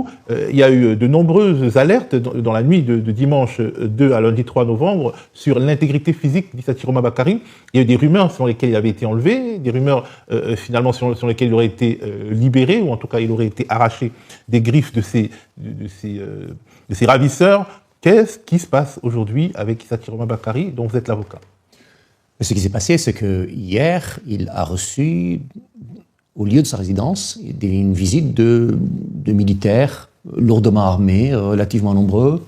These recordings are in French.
coup, il y a eu de nombreuses alertes dans la nuit de dimanche 2 à lundi 3 novembre sur l'intégrité physique d'Issa Chiroma Bakary. Il y a eu des rumeurs selon lesquelles il avait été enlevé, des rumeurs finalement selon lesquelles il aurait été libéré, ou en tout cas il aurait été arraché des griffes de ses ravisseurs. Qu'est-ce qui se passe aujourd'hui avec Issa Chiroma Bakary, dont vous êtes l'avocat? Ce qui s'est passé, c'est que hier, il a reçu, au lieu de sa résidence, une visite de militaires lourdement armés, relativement nombreux,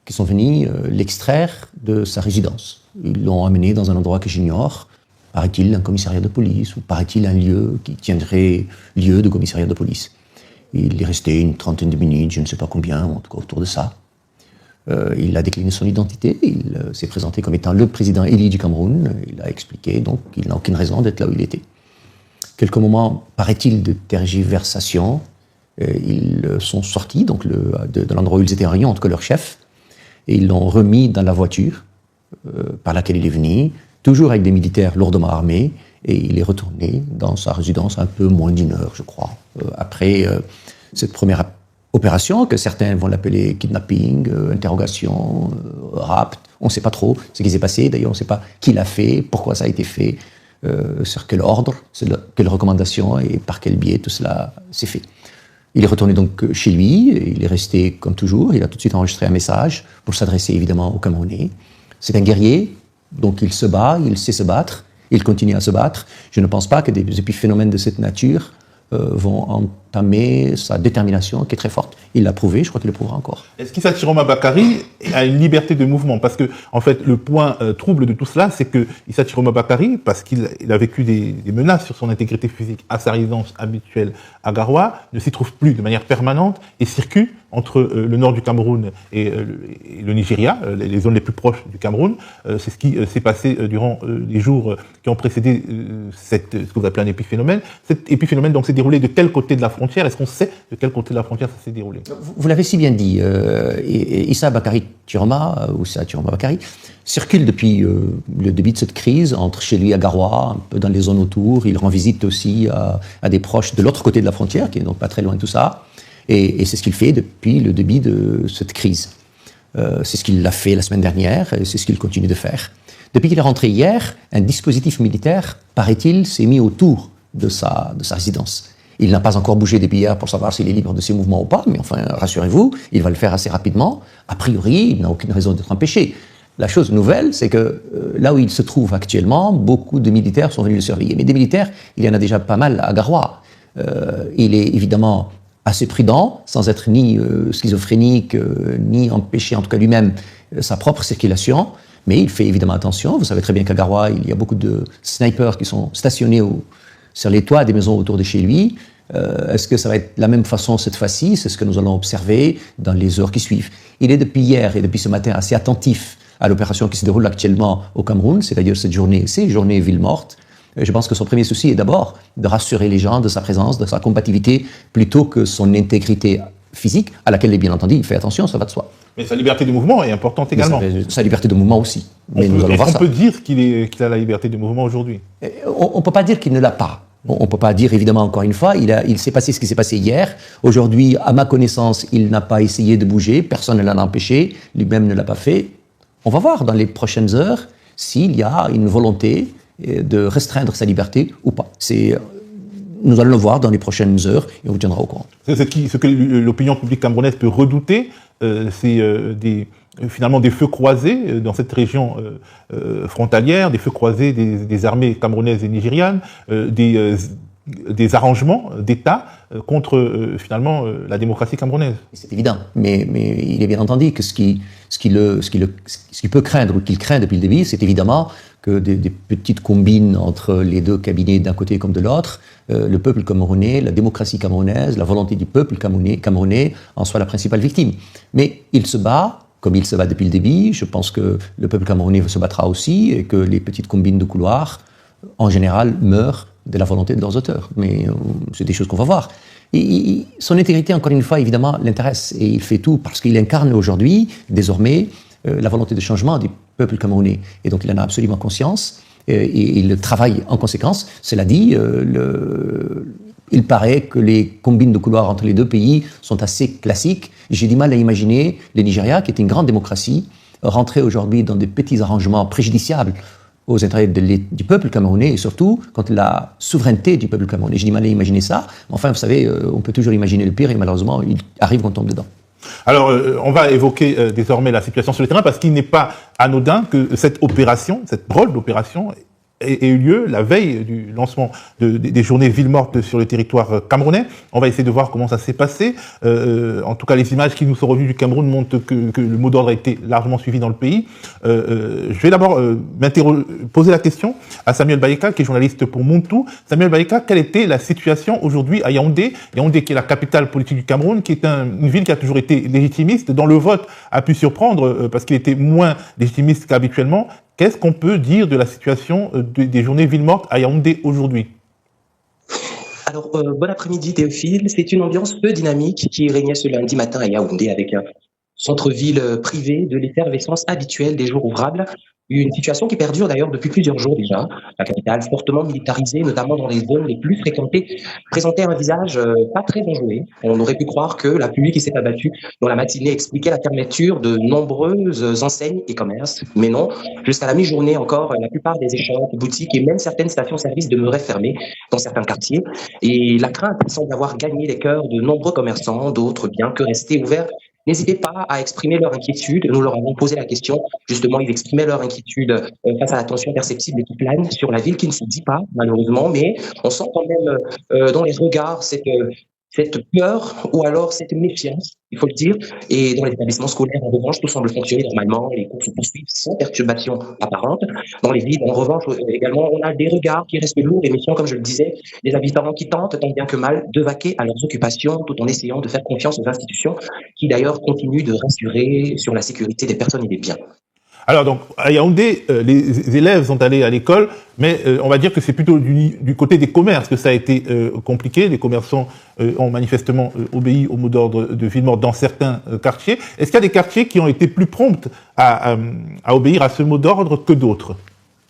qui sont venus l'extraire de sa résidence. Ils l'ont amené dans un endroit que j'ignore, paraît-il un commissariat de police, ou paraît-il un lieu qui tiendrait lieu de commissariat de police. Il est resté une trentaine de minutes, je ne sais pas combien, en tout cas autour de ça. Il a décliné son identité, il s'est présenté comme étant le président élu du Cameroun, il a expliqué donc qu'il n'a aucune raison d'être là où il était. Quelques moments, paraît-il, de tergiversation, ils sont sortis donc de l'endroit où ils étaient en réunion, en tout cas leur chef, et ils l'ont remis dans la voiture par laquelle il est venu, toujours avec des militaires lourdement armés, et il est retourné dans sa résidence un peu moins d'une heure, je crois, après cette première opération, que certains vont l'appeler kidnapping, interrogation, rapt, on ne sait pas trop ce qui s'est passé, d'ailleurs on ne sait pas qui l'a fait, pourquoi ça a été fait, sur quel ordre, quelle recommandation et par quel biais tout cela s'est fait. Il est retourné donc chez lui, il est resté comme toujours, il a tout de suite enregistré un message pour s'adresser évidemment aux Camerounais. C'est un guerrier, donc il se bat, il sait se battre, il continue à se battre. Je ne pense pas que des épiphénomènes de cette nature vont entamer sa détermination qui est très forte. Il l'a prouvé, je crois qu'il le prouvera encore. Est-ce qu'Issa Chiroma Bakary a une liberté de mouvement? Parce que, en fait, le point trouble de tout cela, c'est que Issa Chiroma Bakary, parce qu'il a vécu des menaces sur son intégrité physique à sa résidence habituelle à Garoua, ne s'y trouve plus de manière permanente et circule entre le nord du Cameroun et le Nigeria, les zones les plus proches du Cameroun. C'est ce qui s'est passé durant les jours qui ont précédé ce que vous appelez un épiphénomène. Cet épiphénomène donc s'est déroulé de quel côté de la frontière? Est-ce qu'on sait de quel côté de la frontière ça s'est déroulé? Vous l'avez si bien dit, Issa Bakary Chiroma, ou Issa Chiroma Bakary, circule depuis le début de cette crise entre chez lui à Garoua, un peu dans les zones autour. Il rend visite aussi à des proches de l'autre côté de la frontière, qui est donc pas très loin de tout ça. Et c'est ce qu'il fait depuis le début de cette crise. C'est ce qu'il a fait la semaine dernière, et c'est ce qu'il continue de faire. Depuis qu'il est rentré hier, un dispositif militaire, paraît-il, s'est mis autour de sa résidence. Il n'a pas encore bougé depuis hier pour savoir s'il est libre de ses mouvements ou pas, mais enfin, rassurez-vous, il va le faire assez rapidement. A priori, il n'a aucune raison d'être empêché. La chose nouvelle, c'est que là où il se trouve actuellement, beaucoup de militaires sont venus le surveiller. Mais des militaires, il y en a déjà pas mal à Garoua. Il est évidemment assez prudent, sans être ni schizophrénique, ni empêcher en tout cas lui-même sa propre circulation, mais il fait évidemment attention. Vous savez très bien qu'à Garoua, il y a beaucoup de snipers qui sont stationnés sur les toits des maisons autour de chez lui. Est-ce que ça va être la même façon cette fois-ci? C'est ce que nous allons observer dans les heures qui suivent. Il est depuis hier et depuis ce matin assez attentif à l'opération qui se déroule actuellement au Cameroun, c'est-à-dire ces journées ville morte. Je pense que son premier souci est d'abord de rassurer les gens de sa présence, de sa combativité, plutôt que son intégrité physique, à laquelle, bien entendu, il fait attention, ça va de soi. Mais sa liberté de mouvement est importante également. Sa liberté de mouvement aussi. Mais nous allons voir ça. On peut dire qu'il a la liberté de mouvement aujourd'hui? On ne peut pas dire qu'il ne l'a pas. On ne peut pas dire, évidemment, encore une fois, il s'est passé ce qui s'est passé hier. Aujourd'hui, à ma connaissance, il n'a pas essayé de bouger, personne ne l'a empêché, lui-même ne l'a pas fait. On va voir dans les prochaines heures s'il y a une volonté de restreindre sa liberté ou pas. Nous allons le voir dans les prochaines heures et on vous tiendra au courant. Ce que l'opinion publique camerounaise peut redouter, c'est finalement des feux croisés dans cette région frontalière, des feux croisés des armées camerounaises et nigérianes, des arrangements d'État contre finalement la démocratie camerounaise. C'est évident, mais il est bien entendu que ce qui peut craindre ou qu'il craint depuis le début, c'est évidemment que des petites combines entre les deux cabinets d'un côté comme de l'autre, le peuple camerounais, la démocratie camerounaise, la volonté du peuple camerounais en soit la principale victime. Mais il se bat, comme il se bat depuis le début. Je pense que le peuple camerounais se battra aussi et que les petites combines de couloir, en général, meurent de la volonté de leurs auteurs. Mais c'est des choses qu'on va voir. Son intégrité, encore une fois, évidemment, l'intéresse. Et il fait tout parce qu'il incarne aujourd'hui, désormais, la volonté de changement du peuple camerounais. Et donc, il en a absolument conscience et il travaille en conséquence. Cela dit, Il paraît que les combines de couloirs entre les deux pays sont assez classiques. J'ai du mal à imaginer le Nigeria, qui est une grande démocratie, rentrer aujourd'hui dans des petits arrangements préjudiciables aux intérêts du peuple camerounais et surtout contre la souveraineté du peuple camerounais. J'ai du mal à imaginer ça. Enfin, vous savez, on peut toujours imaginer le pire et malheureusement, il arrive qu'on tombe dedans. Alors, on va évoquer désormais la situation sur le terrain parce qu'il n'est pas anodin que cette opération, cette drôle d'opération, ait eu lieu la veille du lancement des journées villes mortes sur le territoire camerounais. On va essayer de voir comment ça s'est passé. En tout cas, les images qui nous sont revenues du Cameroun montrent que le mot d'ordre a été largement suivi dans le pays. Je vais d'abord poser la question à Samuel Bayeka, qui est journaliste pour Montou. Samuel Bayeka, quelle était la situation aujourd'hui à Yaoundé? Yaoundé, qui est la capitale politique du Cameroun, qui est une ville qui a toujours été légitimiste, dont le vote a pu surprendre parce qu'il était moins légitimiste qu'habituellement. Qu'est-ce qu'on peut dire de la situation des journées villes mortes à Yaoundé aujourd'hui? Alors, bon après-midi Théophile. C'est une ambiance peu dynamique qui régnait ce lundi matin à Yaoundé avec un centre-ville privé de l'effervescence habituelle des jours ouvrables. Une situation qui perdure d'ailleurs depuis plusieurs jours déjà. La capitale, fortement militarisée, notamment dans les zones les plus fréquentées, présentait un visage pas très enjoué. On aurait pu croire que la pluie qui s'est abattue dans la matinée expliquait la fermeture de nombreuses enseignes et commerces. Mais non, jusqu'à la mi-journée encore, la plupart des échoppes, boutiques et même certaines stations-service demeuraient fermées dans certains quartiers. Et la crainte semble avoir gagné les cœurs de nombreux commerçants, d'autres bien que restés ouverts. N'hésitez pas à exprimer leur inquiétude. Nous leur avons posé la question. Justement, ils exprimaient leur inquiétude face à la tension perceptible qui plane sur la ville, qui ne se dit pas, malheureusement, mais on sent quand même dans les regards cette peur ou alors cette méfiance, il faut le dire. Et dans les établissements scolaires, en revanche, tout semble fonctionner normalement. Les cours se poursuivent sans perturbation apparente. Dans les villes, en revanche, également, on a des regards qui restent lourds et méfiants, comme je le disais, des habitants qui tentent, tant bien que mal, de vaquer à leurs occupations tout en essayant de faire confiance aux institutions qui, d'ailleurs, continuent de rassurer sur la sécurité des personnes et des biens. Alors donc, à Yaoundé, les élèves sont allés à l'école, mais on va dire que c'est plutôt du côté des commerces que ça a été compliqué. Les commerçants ont manifestement obéi au mot d'ordre de ville morte dans certains quartiers. Est-ce qu'il y a des quartiers qui ont été plus prompts à obéir à ce mot d'ordre que d'autres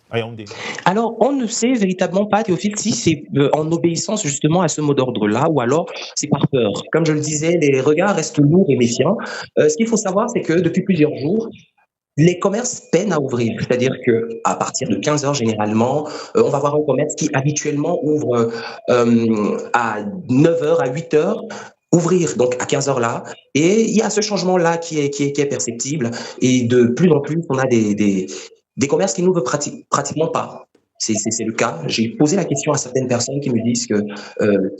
à Yaoundé? Alors, on ne sait véritablement pas, Théophile, si c'est en obéissance justement à ce mot d'ordre-là ou alors c'est par peur. Comme je le disais, les regards restent lourds et méfiants. Ce qu'il faut savoir, c'est que depuis plusieurs jours, les commerces peinent à ouvrir, c'est-à-dire que à partir de 15 heures généralement, on va avoir un commerce qui habituellement ouvre à 9 heures, à 8 heures, ouvrir donc à 15 heures là. Et il y a ce changement-là qui est perceptible. Et de plus en plus, on a des commerces qui n'ouvrent pratiquement pas. C'est le cas. J'ai posé la question à certaines personnes qui me disent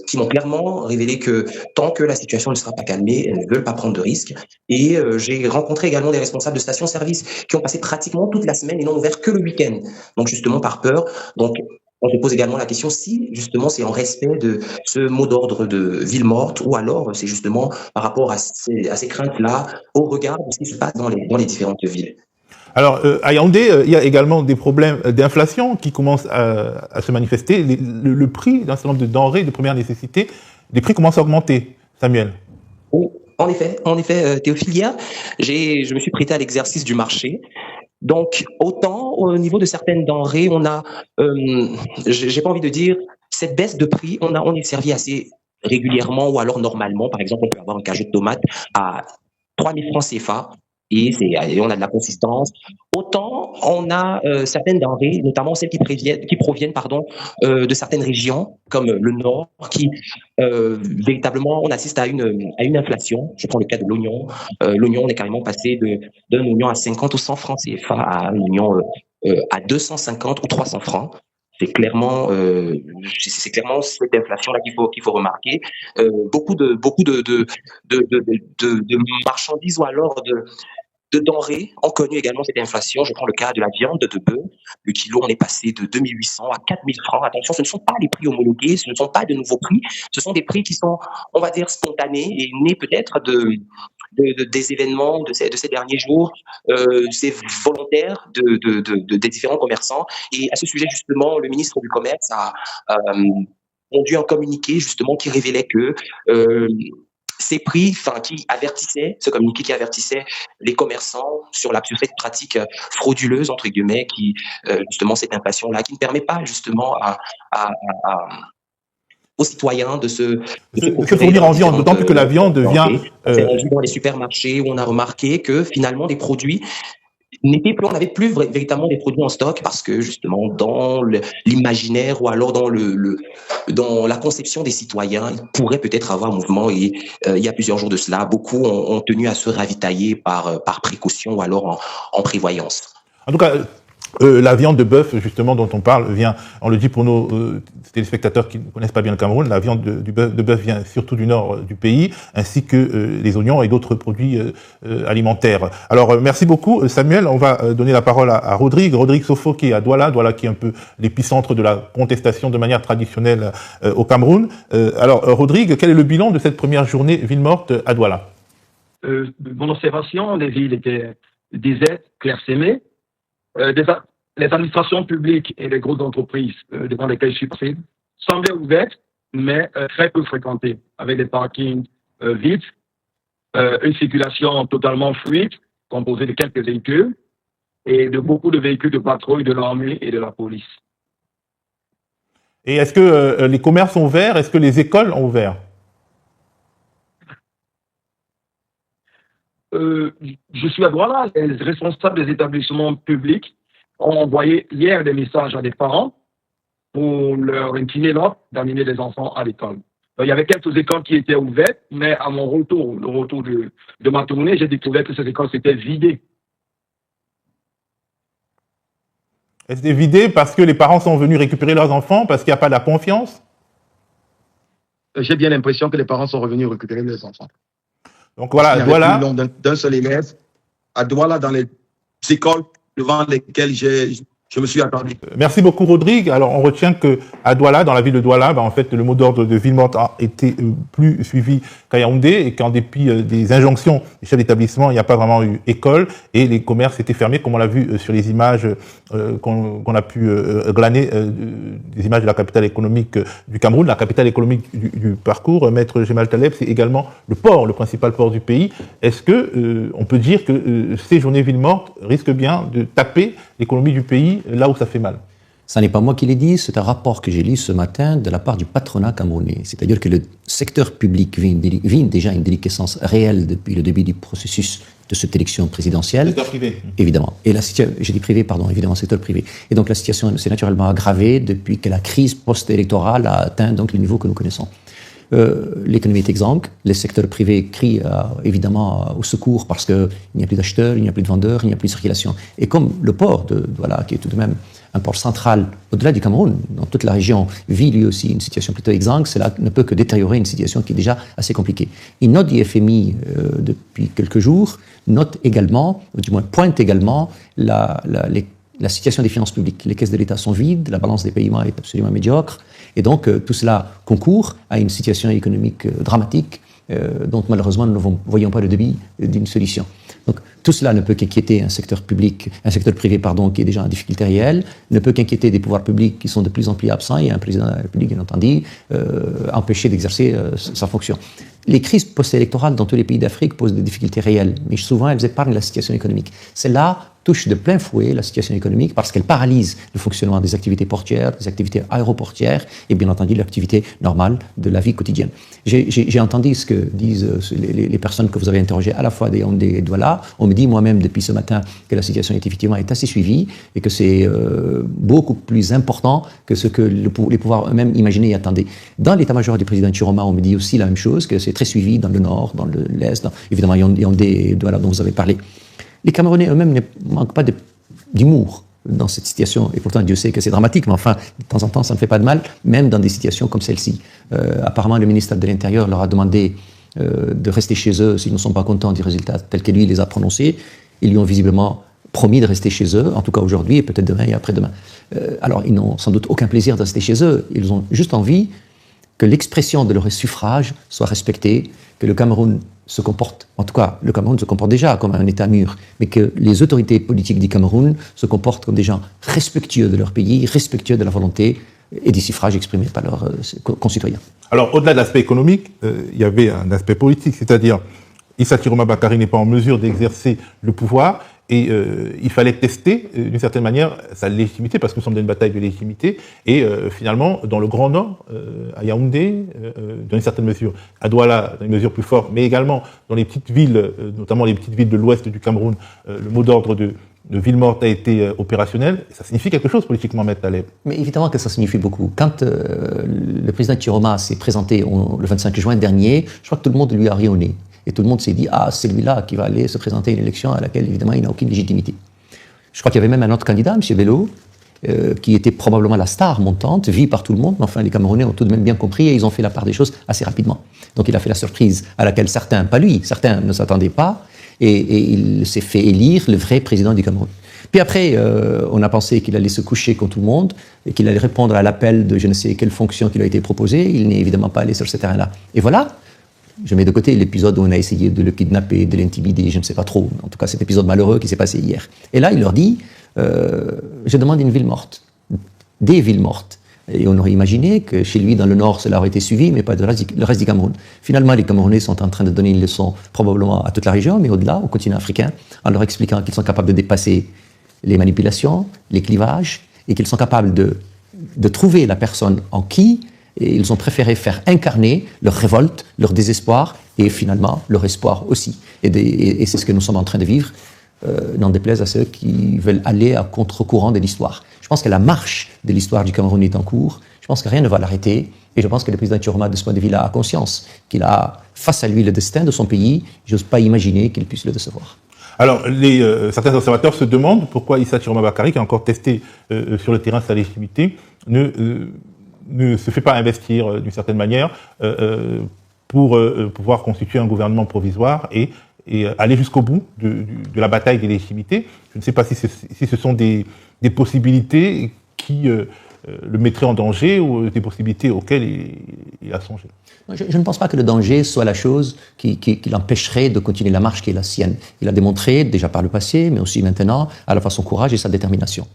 qui m'ont clairement révélé que tant que la situation ne sera pas calmée, elles ne veulent pas prendre de risques. Et j'ai rencontré également des responsables de stations-service qui ont passé pratiquement toute la semaine et n'ont ouvert que le week-end. Donc justement par peur. Donc on se pose également la question si justement c'est en respect de ce mot d'ordre de ville morte ou alors c'est justement par rapport à ces craintes-là au regard de ce qui se passe dans les différentes villes. Alors, à Yaoundé, il y a également des problèmes d'inflation qui commencent à se manifester. Le prix d'un certain nombre de denrées de première nécessité, les prix commencent à augmenter, Samuel. Oui, en effet, Théophile, hier, je me suis prêté à l'exercice du marché. Donc, autant au niveau de certaines denrées, on a, j'ai pas envie de dire, cette baisse de prix, on est servi assez régulièrement ou alors normalement. Par exemple, on peut avoir un cajou de tomate à 3000 francs CFA. Et on a de la consistance. Autant on a certaines denrées, notamment celles qui proviennent de certaines régions, comme le Nord, qui véritablement, on assiste à une inflation. Je prends le cas de l'oignon. L'oignon, on est carrément passé d'un oignon à 50 ou 100 francs CFA à un oignon à 250 ou 300 francs. C'est clairement cette inflation-là qu'il faut remarquer. Beaucoup de marchandises ou alors de denrées ont connu également cette inflation. Je prends le cas de la viande de bœuf. Le kilo, on est passé de 2800 à 4000 francs. Attention, ce ne sont pas les prix homologués, ce ne sont pas de nouveaux prix. Ce sont des prix qui sont, on va dire, spontanés et nés peut-être des événements de ces derniers jours. C'est volontaire des différents commerçants. Et à ce sujet, justement, le ministre du Commerce a rendu un communiqué, justement, qui révélait que ces prix, ce communiqué qui avertissait les commerçants sur l'absurdité de pratiques frauduleuses, entre guillemets, justement, cette inflation-là, qui ne permet pas, justement, aux citoyens de se fournir en viande, d'autant plus que la viande vient... C'est rendu dans les supermarchés où on a remarqué que finalement des produits on n'avait plus véritablement des produits en stock parce que justement dans l'imaginaire ou alors dans la conception des citoyens, il pourrait peut-être avoir un mouvement et il y a plusieurs jours de cela, beaucoup ont tenu à se ravitailler par précaution ou alors en prévoyance. En tout cas, la viande de bœuf, justement, dont on parle, vient, on le dit pour nos téléspectateurs qui ne connaissent pas bien le Cameroun, la viande de bœuf vient surtout du nord du pays, ainsi que les oignons et d'autres produits alimentaires. Alors, merci beaucoup, Samuel. On va donner la parole à Rodrigue Sofo, qui est à Douala, qui est un peu l'épicentre de la contestation de manière traditionnelle au Cameroun. Alors, Rodrigue, quel est le bilan de cette première journée ville morte à Douala? Mon observation, les villes étaient désertes, clairsemées. Les administrations publiques et les grosses entreprises devant lesquelles je suis passé semblaient ouvertes, mais très peu fréquentées, avec des parkings vides, une circulation totalement fluide, composée de quelques véhicules, et de beaucoup de véhicules de patrouille de l'armée et de la police. Et est-ce que les commerces ont ouvert? Est-ce que les écoles ont ouvert? Je suis à Douala. Les responsables des établissements publics ont envoyé hier des messages à des parents pour leur incliner l'ordre d'amener les enfants à l'école. Il y avait quelques écoles qui étaient ouvertes, mais à mon retour, le retour de ma tournée, j'ai découvert que ces écoles s'étaient vidées. Elles s'étaient vidées parce que les parents sont venus récupérer leurs enfants, parce qu'il n'y a pas de la confiance? J'ai bien l'impression que les parents sont revenus récupérer leurs enfants. Donc voilà, Douala. D'un seul élève, à Douala, dans les écoles devant lesquelles je me suis attendu. Merci beaucoup, Rodrigue. Alors, on retient que à Douala, dans la ville de Douala, en fait, le mot d'ordre de ville morte a été plus suivi qu'à Yaoundé et qu'en dépit des injonctions des chefs d'établissement, il n'y a pas vraiment eu école et les commerces étaient fermés, comme on l'a vu sur les images qu'on a pu glaner, des images de la capitale économique du Cameroun, la capitale économique du parcours. Maître Gemal Taleb, c'est également le port, le principal port du pays. Est-ce que on peut dire que ces journées ville morte risquent bien de taper l'économie du pays là où ça fait mal? Ça n'est pas moi qui l'ai dit, c'est un rapport que j'ai lu ce matin de la part du patronat camerounais. C'est-à-dire que le secteur public vit déjà une déliquescence réelle depuis le début du processus de cette élection présidentielle. Secteur privé. Évidemment. Et j'ai dit privé, pardon, évidemment, secteur privé. Et donc la situation s'est naturellement aggravée depuis que la crise post-électorale a atteint donc le niveau que nous connaissons. L'économie est exsangue, les secteurs privés crient évidemment au secours parce qu'il n'y a plus d'acheteurs, il n'y a plus de vendeurs, il n'y a plus de circulation. Et comme le port de Douala, qui est tout de même un port central au-delà du Cameroun, dans toute la région, vit lui aussi une situation plutôt exsangue, cela ne peut que détériorer une situation qui est déjà assez compliquée. Une note du FMI depuis quelques jours note également, ou du moins pointe également, la situation des finances publiques. Les caisses de l'État sont vides, la balance des paiements est absolument médiocre, et donc tout cela concourt à une situation économique dramatique dont malheureusement nous ne voyons pas le début d'une solution. Donc tout cela ne peut qu'inquiéter un secteur privé, qui est déjà en difficulté réelle, ne peut qu'inquiéter des pouvoirs publics qui sont de plus en plus absents et un président de la République, bien entendu, empêché d'exercer sa fonction. Les crises post-électorales dans tous les pays d'Afrique posent des difficultés réelles, mais souvent elles épargnent la situation économique. Celle-là touche de plein fouet la situation économique parce qu'elle paralyse le fonctionnement des activités portières, des activités aéroportières et bien entendu l'activité normale de la vie quotidienne. J'ai entendu ce que disent les personnes que vous avez interrogées à la fois des Yaoundé et de Douala. On me dit moi-même depuis ce matin que la situation effectivement est assez suivie et que c'est beaucoup plus important que ce que les pouvoirs eux-mêmes imaginaient et attendaient. Dans l'état-major du président Chiroma, on me dit aussi la même chose, que c'est très suivi dans le nord, dans l'est, évidemment Yaoundé et Douala dont vous avez parlé. Les Camerounais eux-mêmes ne manquent pas d'humour dans cette situation. Et pourtant, Dieu sait que c'est dramatique, mais enfin, de temps en temps, ça ne fait pas de mal, même dans des situations comme celle-ci. Apparemment, le ministre de l'Intérieur leur a demandé de rester chez eux s'ils ne sont pas contents du résultat tel que lui les a prononcés. Ils lui ont visiblement promis de rester chez eux, en tout cas aujourd'hui, et peut-être demain et après-demain. Alors, ils n'ont sans doute aucun plaisir de rester chez eux. Ils ont juste envie que l'expression de leur suffrage soit respectée, que le Cameroun se comporte, en tout cas, le Cameroun se comporte déjà comme un État mûr, mais que les autorités politiques du Cameroun se comportent comme des gens respectueux de leur pays, respectueux de la volonté et des suffrages exprimés par leurs concitoyens. Alors, au-delà de l'aspect économique, il y avait un aspect politique, c'est-à-dire Issa Chiroma Bakary n'est pas en mesure d'exercer le pouvoir et il fallait tester d'une certaine manière sa légitimité, parce que nous sommes dans une bataille de légitimité, et finalement, dans le Grand Nord, à Yaoundé, dans une certaine mesure, à Douala, dans une mesure plus forte, mais également dans les petites villes, notamment les petites villes de l'ouest du Cameroun, le mot d'ordre de ville morte a été opérationnel. Ça signifie quelque chose politiquement, Maître Taleb. Mais évidemment que ça signifie beaucoup. Quand le président Chiroma s'est présenté le 25 juin dernier, je crois que tout le monde lui a ri au nez. Et tout le monde s'est dit, ah, c'est lui-là qui va aller se présenter à une élection à laquelle, évidemment, il n'a aucune légitimité. Je crois qu'il y avait même un autre candidat, M. Bello, qui était probablement la star montante, vue par tout le monde, mais enfin, les Camerounais ont tout de même bien compris et ils ont fait la part des choses assez rapidement. Donc, il a fait la surprise à laquelle certains, pas lui, certains ne s'attendaient pas, et il s'est fait élire le vrai président du Cameroun. Puis après, on a pensé qu'il allait se coucher comme tout le monde, et qu'il allait répondre à l'appel de je ne sais quelle fonction qui lui a été proposée. Il n'est évidemment pas allé sur ce terrain-là. Et voilà. Je mets de côté l'épisode où on a essayé de le kidnapper, de l'intimider, je ne sais pas trop. En tout cas, cet épisode malheureux qui s'est passé hier. Et là, il leur dit, je demande une ville morte. Des villes mortes. Et on aurait imaginé que chez lui, dans le nord, cela aurait été suivi, mais pas le reste du Cameroun. Finalement, les Camerounais sont en train de donner une leçon probablement à toute la région, mais au-delà, au continent africain, en leur expliquant qu'ils sont capables de dépasser les manipulations, les clivages, et qu'ils sont capables de trouver la personne en qui et ils ont préféré faire incarner leur révolte, leur désespoir et finalement leur espoir aussi. Et c'est ce que nous sommes en train de vivre, n'en déplaise à ceux qui veulent aller à contre-courant de l'histoire. Je pense que la marche de l'histoire du Cameroun est en cours. Je pense que rien ne va l'arrêter. Et je pense que le président Chiroma, de ce point de vue-là, a conscience qu'il a face à lui le destin de son pays. Je n'ose pas imaginer qu'il puisse le décevoir. Alors, certains observateurs se demandent pourquoi Issa Chiroma Bakary, qui a encore testé sur le terrain sa légitimité, ne se fait pas investir d'une certaine manière pour pouvoir constituer un gouvernement provisoire et aller jusqu'au bout de la bataille des légitimités. Je ne sais pas si ce sont des possibilités qui le mettraient en danger ou des possibilités auxquelles il a songé. Je ne pense pas que le danger soit la chose qui l'empêcherait de continuer la marche qui est la sienne. Il a démontré, déjà par le passé, mais aussi maintenant, à la fois son courage et sa détermination.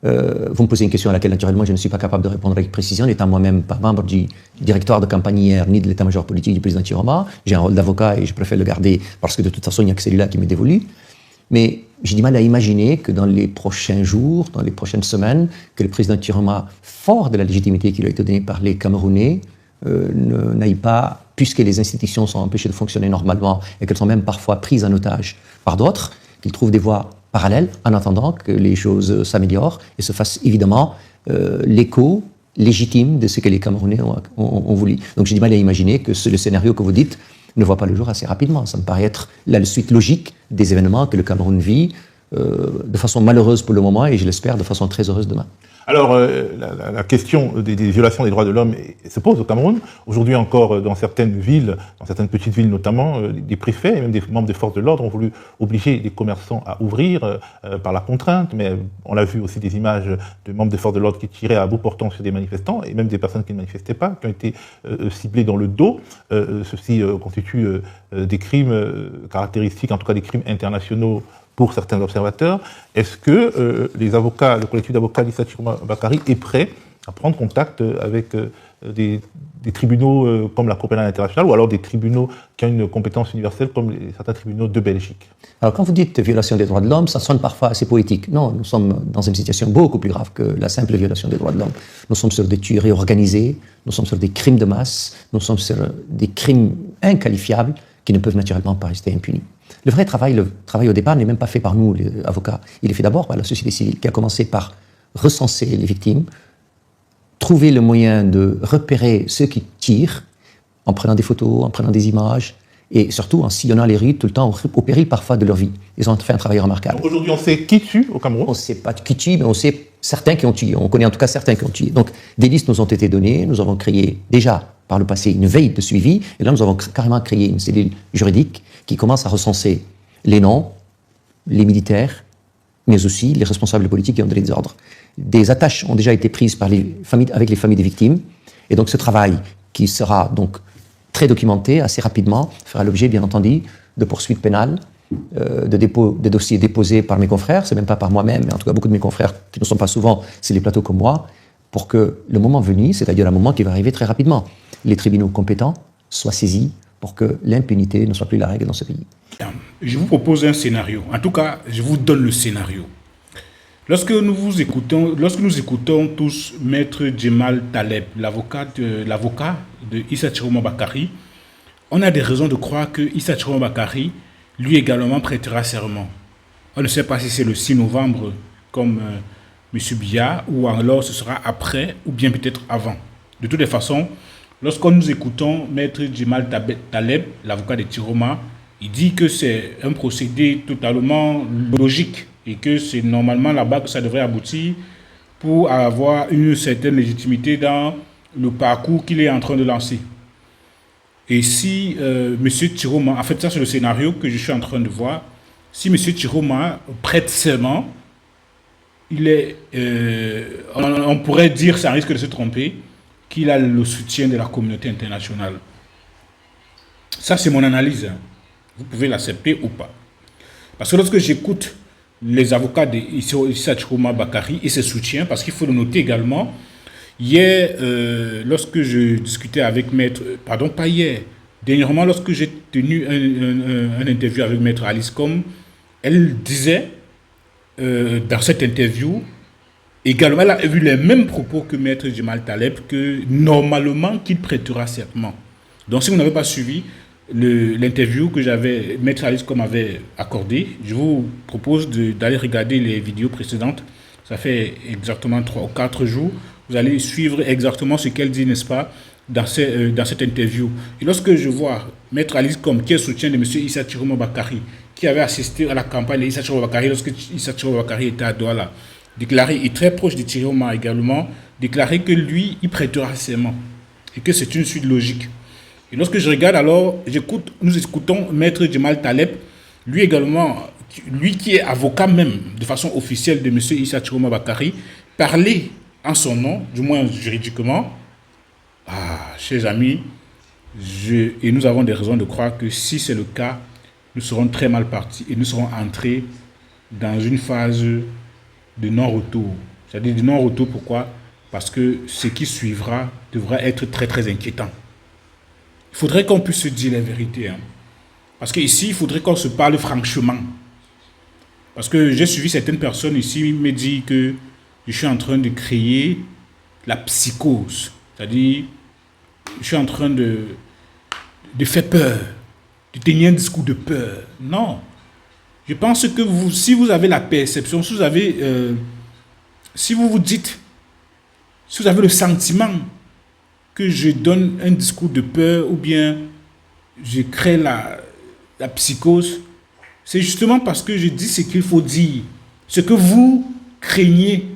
Vous me posez une question à laquelle, naturellement, je ne suis pas capable de répondre avec précision, n'étant moi-même pas membre du directoire de campagne hier, ni de l'état-major politique du président Chiroma. J'ai un rôle d'avocat et je préfère le garder parce que de toute façon, il n'y a que celui-là qui m'est dévolu. Mais j'ai du mal à imaginer que dans les prochains jours, dans les prochaines semaines, que le président Chiroma, fort de la légitimité qui lui a été donnée par les Camerounais, n'aille pas, puisque les institutions sont empêchées de fonctionner normalement et qu'elles sont même parfois prises en otage par d'autres, qu'il trouve des voies parallèles en attendant que les choses s'améliorent et se fasse évidemment l'écho légitime de ce que les Camerounais ont voulu. Donc j'ai du mal à imaginer que le scénario que vous dites ne voit pas le jour assez rapidement. Ça me paraît être la suite logique des événements que le Cameroun vit de façon malheureuse pour le moment et je l'espère de façon très heureuse demain. Alors, la question des violations des droits de l'homme se pose au Cameroun. Aujourd'hui encore, dans certaines villes, dans certaines petites villes notamment, des préfets et même des membres des forces de l'ordre ont voulu obliger les commerçants à ouvrir par la contrainte, mais on a vu aussi des images de membres des forces de l'ordre qui tiraient à bout portant sur des manifestants et même des personnes qui ne manifestaient pas, qui ont été ciblées dans le dos. Ceci constitue des crimes caractéristiques, en tout cas des crimes internationaux pour certains observateurs. Est-ce que le collectif d'avocats d'Issa Chiroma Bakary est prêt à prendre contact avec des tribunaux comme la Cour pénale internationale ou alors des tribunaux qui ont une compétence universelle comme certains tribunaux de Belgique? Alors quand vous dites violation des droits de l'homme, ça sonne parfois assez poétique. Non, nous sommes dans une situation beaucoup plus grave que la simple violation des droits de l'homme. Nous sommes sur des tueries organisées, nous sommes sur des crimes de masse, nous sommes sur des crimes inqualifiables qui ne peuvent naturellement pas rester impunis. Le vrai travail, au départ, n'est même pas fait par nous, les avocats. Il est fait d'abord par la société civile, qui a commencé par recenser les victimes, trouver le moyen de repérer ceux qui tirent, en prenant des photos, en prenant des images, et surtout en sillonnant les rues tout le temps, au péril parfois de leur vie. Ils ont fait un travail remarquable. Donc aujourd'hui, on sait qui tue au Cameroun? On ne sait pas qui tue, mais on sait certains qui ont tué. On connaît en tout cas certains qui ont tué. Donc, des listes nous ont été données. Nous avons créé, déjà, par le passé, une veille de suivi. Et là, nous avons carrément créé une cellule juridique qui commence à recenser les noms, les militaires, mais aussi les responsables politiques qui ont donné des ordres. Des attaches ont déjà été prises avec les familles des victimes. Et donc, ce travail, qui sera donc très documenté, assez rapidement, fera l'objet, bien entendu, de poursuites pénales, de dossiers déposés par mes confrères, c'est même pas par moi-même, mais en tout cas beaucoup de mes confrères qui ne sont pas souvent sur les plateaux comme moi, pour que le moment venu, c'est-à-dire un moment qui va arriver très rapidement, les tribunaux compétents soient saisis pour que l'impunité ne soit plus la règle dans ce pays. Je vous propose un scénario. En tout cas, je vous donne le scénario. Lorsque nous écoutons tous Maître Djemal Taleb, l'avocat de Issa Chiroma Bakary, on a des raisons de croire que Issa Chiroma Bakary, lui également, prêtera serment. On ne sait pas si c'est le 6 novembre, comme M. Biya, ou alors ce sera après, ou bien peut-être avant. De toutes les façons, lorsqu'on nous écoutons Maître Djemal Taleb, l'avocat de Chiroma, il dit que c'est un procédé totalement logique et que c'est normalement là-bas que ça devrait aboutir pour avoir une certaine légitimité dans le parcours qu'il est en train de lancer. Et si M. Chiroma, en fait ça c'est le scénario que je suis en train de voir, si M. Chiroma prête serment, on pourrait dire, sans risque de se tromper, qu'il a le soutien de la communauté internationale. Ça c'est mon analyse. Vous pouvez l'accepter ou pas. Parce que lorsque j'écoute les avocats d'Issa Chiroma Bakary et ses soutiens, parce qu'il faut le noter également, hier, lorsque je discutais avec Maître, pardon, pas hier, dernièrement, lorsque j'ai tenu un interview avec Maître Alice Com, elle disait, dans cette interview, également, elle a vu les mêmes propos que Maître Djemal Taleb, que normalement, qu'il prêtera serment. Donc, si vous n'avez pas suivi l'interview que Maître Alice Com avait accordé, je vous propose d'aller regarder les vidéos précédentes. Ça fait exactement 3 ou 4 jours. Vous allez suivre exactement ce qu'elle dit, n'est-ce pas, dans cette interview. Et lorsque je vois Maître Alice Com, qui est soutien de M. Issa Chiroma Bakary, qui avait assisté à la campagne d'Issa Chiroma Bakary lorsque Issa Chiroma Bakary était à Douala, déclaré, et très proche de Chiroma également, déclaré que lui, il prêtera serment et que c'est une suite logique. Et lorsque je regarde alors, nous écoutons Maître Djemal Taleb, lui également, lui qui est avocat même de façon officielle de M. Issa Chiroma Bakary, parler en son nom, du moins juridiquement. Ah, chers amis, et nous avons des raisons de croire que si c'est le cas, nous serons très mal partis et nous serons entrés dans une phase de non-retour. C'est-à-dire de non-retour, pourquoi? Parce que ce qui suivra devra être très très inquiétant. Il faudrait qu'on puisse se dire la vérité. Hein. Parce qu'ici, il faudrait qu'on se parle franchement. Parce que j'ai suivi certaines personnes ici me disent que je suis en train de créer la psychose. C'est-à-dire, je suis en train de faire peur, de tenir un discours de peur. Non. Je pense que si vous avez la perception, si vous vous dites, si vous avez le sentiment que je donne un discours de peur ou bien je crée la psychose, c'est justement parce que je dis ce qu'il faut dire, ce que vous craignez,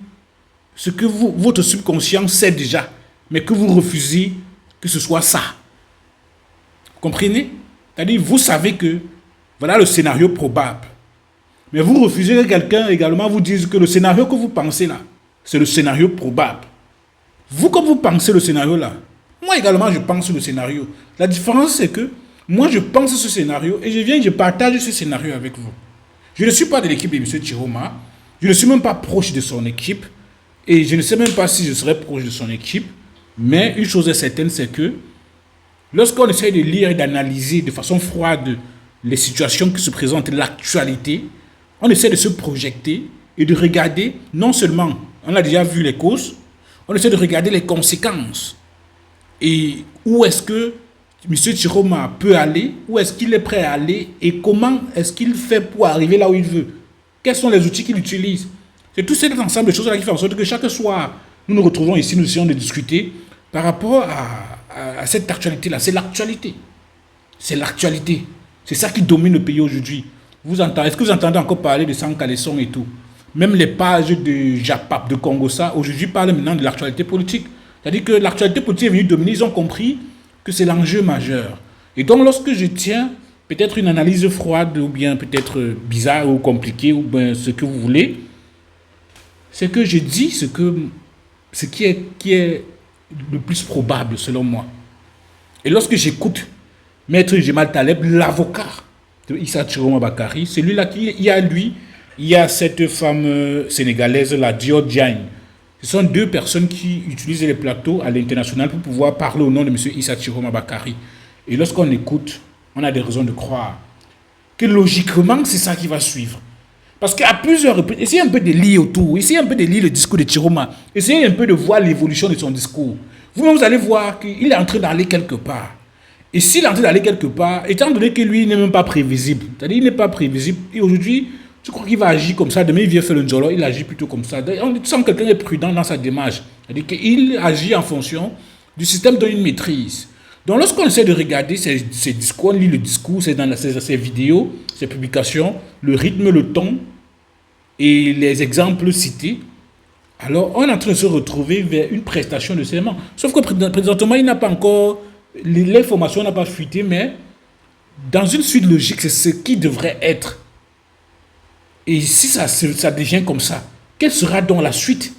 ce que votre subconscient sait déjà, mais que vous refusez que ce soit ça. Vous comprenez? C'est-à-dire, vous savez que voilà le scénario probable, mais vous refusez que quelqu'un également vous dise que le scénario que vous pensez là, c'est le scénario probable. Vous, comme vous pensez le scénario là, moi également, je pense le scénario. La différence, c'est que moi, je pense ce scénario et je partage ce scénario avec vous. Je ne suis pas de l'équipe de M. Chiroma. Je ne suis même pas proche de son équipe. Et je ne sais même pas si je serai proche de son équipe. Mais une chose est certaine, c'est que lorsqu'on essaie de lire et d'analyser de façon froide les situations qui se présentent, l'actualité, on essaie de se projeter et de regarder, non seulement, on a déjà vu les causes, on essaie de regarder les conséquences. Et où est-ce que M. Chiroma peut aller, où est-ce qu'il est prêt à aller et comment est-ce qu'il fait pour arriver là où il veut. Quels sont les outils qu'il utilise. C'est tout cet ensemble de choses-là qui fait en sorte que chaque soir, nous nous retrouvons ici, nous essayons de discuter par rapport à cette actualité-là. C'est l'actualité. C'est l'actualité. C'est ça qui domine le pays aujourd'hui. Est-ce que vous entendez encore parler de Sankaleson et tout? Même les pages de Japap, de Congossa, aujourd'hui parlent maintenant de l'actualité politique. C'est-à-dire que l'actualité politique est venue dominer, ils ont compris que c'est l'enjeu majeur. Et donc, lorsque je tiens peut-être une analyse froide ou bien peut-être bizarre ou compliquée ou bien ce que vous voulez, c'est que je dis ce qui est le plus probable selon moi. Et lorsque j'écoute Maître Djemal Taleb, l'avocat de Issa Chiroma Bakary, celui-là il y a cette femme sénégalaise, la Dio Diagne. Ce sont deux personnes qui utilisent les plateaux à l'international pour pouvoir parler au nom de M. Issa Chiroma Bakary. Et lorsqu'on écoute, on a des raisons de croire que logiquement, c'est ça qui va suivre. Parce qu'à plusieurs reprises, essayez un peu de lire autour, essayez un peu de lire le discours de Chiroma, essayez un peu de voir l'évolution de son discours. Vous-même, vous allez voir qu'il est en train d'aller quelque part. Et s'il est en train d'aller quelque part, étant donné que lui, il n'est même pas prévisible, c'est-à-dire il n'est pas prévisible, et aujourd'hui, tu crois qu'il va agir comme ça, demain il vient faire le njolo, il agit plutôt comme ça. On sent que quelqu'un est prudent dans sa démarche, c'est-à-dire qu'il agit en fonction du système dont il maîtrise. Donc lorsqu'on essaie de regarder ces discours, on lit le discours, c'est dans ces vidéos, ces publications, le rythme, le ton et les exemples cités, alors on est en train de se retrouver vers une prestation de serment. Sauf que présentement, il n'a pas encore, l'information n'a pas fuité, mais dans une suite logique, c'est ce qui devrait être. Et si ça devient comme ça, quelle sera donc la suite?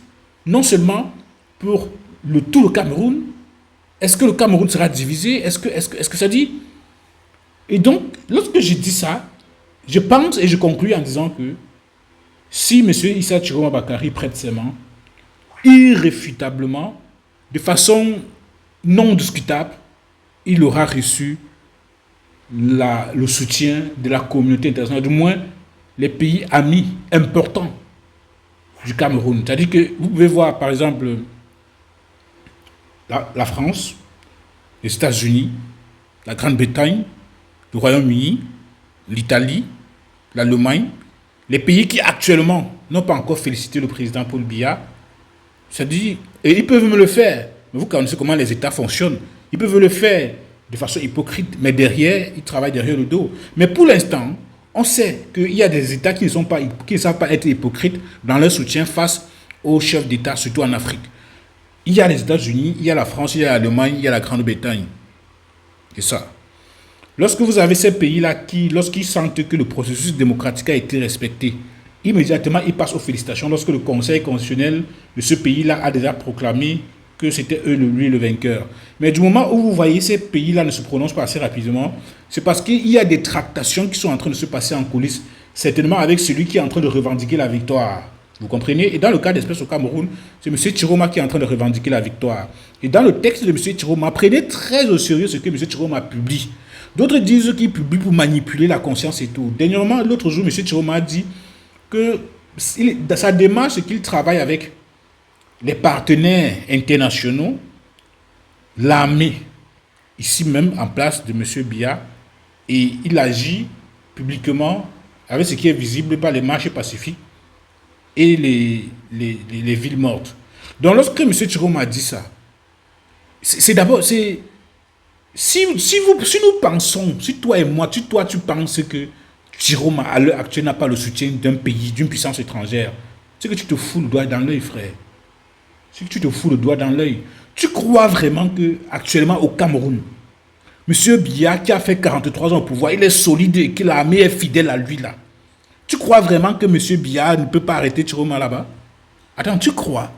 Non seulement pour tout le Cameroun, est-ce que le Cameroun sera divisé? Est-ce que ça dit? Et donc, lorsque je dis ça, je pense et je conclus en disant que si M. Issa Chiroma Bakary prête serment, irréfutablement, de façon non discutable, il aura reçu le soutien de la communauté internationale, du moins les pays amis importants du Cameroun. C'est-à-dire que vous pouvez voir, par exemple, la France, les États-Unis, la Grande-Bretagne, le Royaume-Uni, l'Italie, l'Allemagne, les pays qui actuellement n'ont pas encore félicité le président Paul Biya, c'est-à-dire, et ils peuvent me le faire, mais vous connaissez comment les États fonctionnent, ils peuvent le faire de façon hypocrite, mais derrière, ils travaillent derrière le dos. Mais pour l'instant, on sait qu'il y a des États qui ne savent pas être hypocrites dans leur soutien face aux chefs d'État, surtout en Afrique. Il y a les États-Unis, il y a la France, il y a l'Allemagne, il y a la Grande-Bretagne. C'est ça. Lorsque vous avez ces pays-là lorsqu'ils sentent que le processus démocratique a été respecté, immédiatement ils passent aux félicitations lorsque le Conseil constitutionnel de ce pays-là a déjà proclamé que c'était lui le vainqueur. Mais du moment où vous voyez ces pays-là ne se prononcent pas assez rapidement, c'est parce qu'il y a des tractations qui sont en train de se passer en coulisses, certainement avec celui qui est en train de revendiquer la victoire. Vous comprenez? Et dans le cas d'espèce au Cameroun, c'est M. Chiroma qui est en train de revendiquer la victoire. Et dans le texte de M. Chiroma, prenez très au sérieux ce que M. Chiroma publie. D'autres disent qu'il publie pour manipuler la conscience et tout. Dernièrement, l'autre jour, M. Chiroma a dit que dans sa démarche, c'est qu'il travaille avec les partenaires internationaux, l'armée, ici même en place de M. Biya, et il agit publiquement avec ce qui est visible par les marches pacifiques et les villes mortes. Donc lorsque M. Chiroma a dit ça, c'est d'abord, si nous pensons, si toi et moi, tu penses que Chiroma à l'heure actuelle n'a pas le soutien d'un pays, d'une puissance étrangère, c'est que tu te fous le doigt dans l'œil, frère. C'est que tu te fous le doigt dans l'œil. Tu crois vraiment que actuellement au Cameroun, M. Biya qui a fait 43 ans au pouvoir, il est solide et que l'armée est fidèle à lui là. Tu crois vraiment que M. Biya ne peut pas arrêter Chiroma là-bas? Attends, tu crois?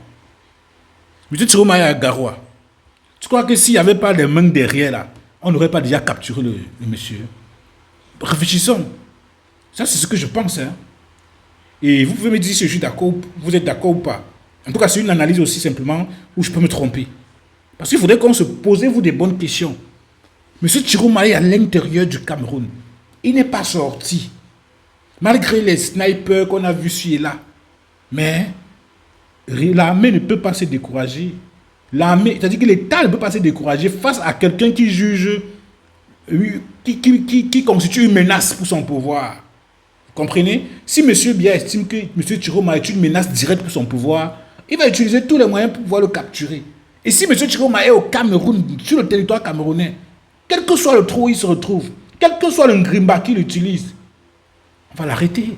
M. Chiroma est à Garoua. Tu crois que s'il n'y avait pas les mains derrière là, on n'aurait pas déjà capturé le monsieur? Réfléchissons. Ça, c'est ce que je pense. Hein. Et vous pouvez me dire si je suis d'accord, vous êtes d'accord ou pas. En tout cas, c'est une analyse aussi simplement où je peux me tromper. Parce qu'il faudrait qu'on se pose vous des bonnes questions. Monsieur Chiroma est à l'intérieur du Cameroun. Il n'est pas sorti. Malgré les snipers qu'on a vus ci et là. Mais l'armée ne peut pas se décourager. L'armée, c'est-à-dire que l'État ne peut pas se décourager face à quelqu'un qui juge, qui constitue une menace pour son pouvoir. Vous comprenez? Si M. Biya estime que M. Chiroma est une menace directe pour son pouvoir, il va utiliser tous les moyens pour pouvoir le capturer. Et si M. Chiroma est au Cameroun, sur le territoire camerounais, quel que soit le trou où il se retrouve, quel que soit le ngrimba qu'il utilise, on va l'arrêter.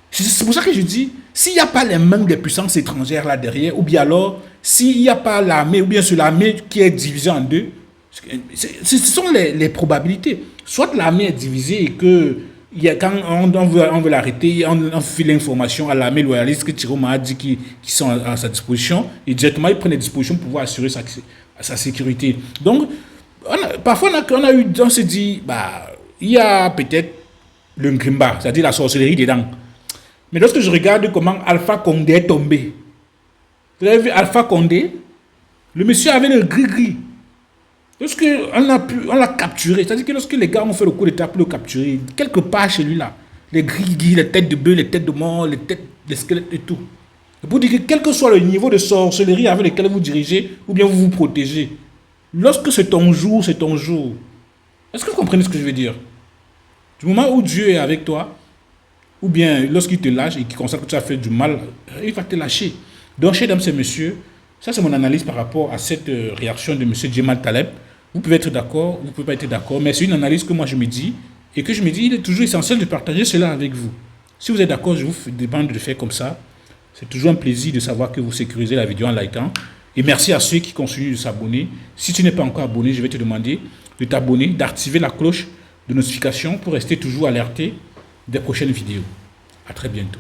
C'est pour ça que je dis, s'il n'y a pas les mains des puissances étrangères là derrière, ou bien alors, s'il n'y a pas l'armée, ou bien c'est l'armée qui est divisée en deux, ce sont les probabilités. Soit l'armée est divisée et que quand on veut l'arrêter, on fait l'information à l'armée loyaliste que Chiroma a dit qu'ils sont à sa disposition, et directement ils prennent les dispositions pour pouvoir assurer sa sécurité. Donc, parfois on s'est dit, il y a peut-être le ngrimba, c'est-à-dire la sorcellerie dedans. Mais lorsque je regarde comment Alpha Condé est tombé, vous avez vu Alpha Condé, le monsieur avait le gris-gris. On l'a capturé, c'est-à-dire que lorsque les gars ont fait le coup d'état pour le capturer, quelque part chez lui là, les grilles, les têtes de bœuf, les têtes de mort, les squelettes et tout. Pour dire que quel que soit le niveau de sorcellerie avec lequel vous dirigez, ou bien vous vous protégez, lorsque c'est ton jour, c'est ton jour. Est-ce que vous comprenez ce que je veux dire? Du moment où Dieu est avec toi, ou bien lorsqu'il te lâche et qu'il constate que tu as fait du mal, il va te lâcher. Donc, chez dames et messieurs, ça c'est mon analyse par rapport à cette réaction de M. Djemal Taleb. Vous pouvez être d'accord, vous ne pouvez pas être d'accord, mais c'est une analyse que moi je me dis, et que je me dis, il est toujours essentiel de partager cela avec vous. Si vous êtes d'accord, je vous demande de faire comme ça. C'est toujours un plaisir de savoir que vous sécurisez la vidéo en likant. Et merci à ceux qui continuent de s'abonner. Si tu n'es pas encore abonné, je vais te demander de t'abonner, d'activer la cloche de notification pour rester toujours alerté des prochaines vidéos. À très bientôt.